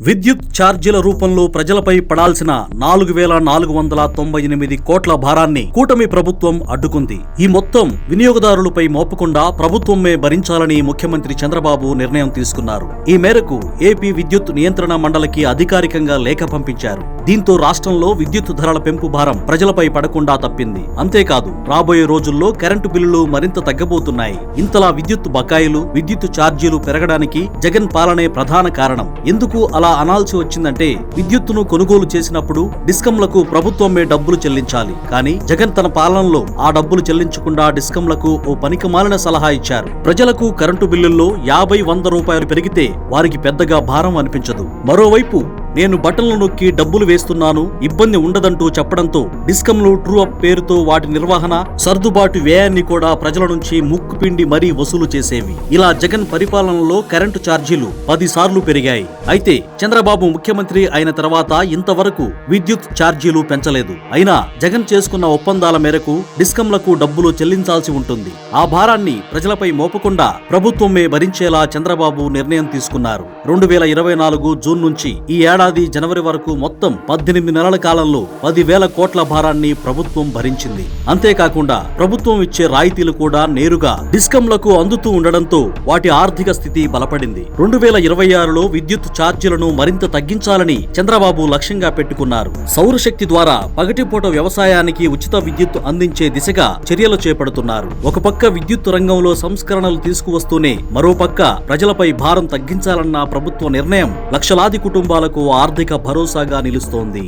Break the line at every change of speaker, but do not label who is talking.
విద్యుత్ ఛార్జీల రూపంలో ప్రజలపై పడాల్సిన 4,498 కోట్ల భారాన్ని కూటమి ప్రభుత్వం అడ్డుకుంది. ఈ మొత్తం వినియోగదారులపై మోపకుండా ప్రభుత్వమే భరించాలని ముఖ్యమంత్రి చంద్రబాబు నిర్ణయం తీసుకున్నారు. ఈ మేరకు ఏపీ విద్యుత్ నియంత్రణ మండలికి అధికారికంగా లేఖ పంపించారు. దీంతో రాష్ట్రంలో విద్యుత్ ధరల పెంపు భారం ప్రజలపై పడకుండా తప్పింది. అంతేకాదు, రాబోయే రోజుల్లో కరెంటు బిల్లులు మరింత తగ్గబోతున్నాయి. ఇంతలా విద్యుత్ బకాయిలు, విద్యుత్ ఛార్జీలు పెరగడానికి జగన్ పాలనే ప్రధాన కారణం. ఎందుకు అలా అనాల్సి వచ్చిందంటే, విద్యుత్తును కొనుగోలు చేసినప్పుడు డిస్కంలకు ప్రభుత్వమే డబ్బులు చెల్లించాలి. కానీ జగన్ తన పాలనలో ఆ డబ్బులు చెల్లించకుండా డిస్కంలకు ఓ పనికిమాలిన సలహా ఇచ్చారు. ప్రజలకు కరెంటు బిల్లుల్లో 50-100 రూపాయలు పెరిగితే వారికి పెద్దగా భారం అనిపించదు. మరోవైపు నేను బటన్లు నొక్కి డబ్బులు వేస్తున్నాను, ఇబ్బంది ఉండదంటూ చెప్పడంతో డిస్కంలు ట్రూ అప్ పేరుతో వాటి నిర్వహణ, సర్దుబాటు వ్యయాన్ని కూడా ప్రజల నుంచి ముక్కుపిండి మరీ వసూలు చేసేవి. ఇలా జగన్ పరిపాలనలో కరెంటు ఛార్జీలు 10 సార్లు పెరిగాయి. అయితే చంద్రబాబు ముఖ్యమంత్రి అయిన తర్వాత ఇంతవరకు విద్యుత్ ఛార్జీలు పెంచలేదు. అయినా జగన్ చేసుకున్న ఒప్పందాల మేరకు డిస్కంలకు డబ్బులు చెల్లించాల్సి ఉంటుంది. ఆ భారాన్ని ప్రజలపై మోపకుండా ప్రభుత్వమే భరించేలా చంద్రబాబు నిర్ణయం తీసుకున్నారు. 2024 జూన్ నుంచి ఈ ఏడాది జనవరి వరకు మొత్తం 18 నెలల కాలంలో 10,000 కోట్ల భారాన్ని ప్రభుత్వం భరించింది. అంతేకాకుండా ప్రభుత్వం ఇచ్చే రాయితీలు కూడా నేరుగా డిస్కంలకు అందుతూ ఉండడంతో వాటి ఆర్థిక స్థితి బలపడింది. 2026లో విద్యుత్ ఛార్జీలను మరింత తగ్గించాలని చంద్రబాబు లక్ష్యంగా పెట్టుకున్నారు. సౌరశక్తి ద్వారా పగటిపూట వ్యవసాయానికి ఉచిత విద్యుత్ అందించే దిశగా చర్యలు చేపడుతున్నారు. ఒక పక్క విద్యుత్ రంగంలో సంస్కరణలు తీసుకువస్తూనే మరోపక్క ప్రజలపై భారం తగ్గించాలన్న ప్రభుత్వ నిర్ణయం లక్షలాది కుటుంబాలకు ఆర్థిక భరోసాగా నిలుస్తోంది.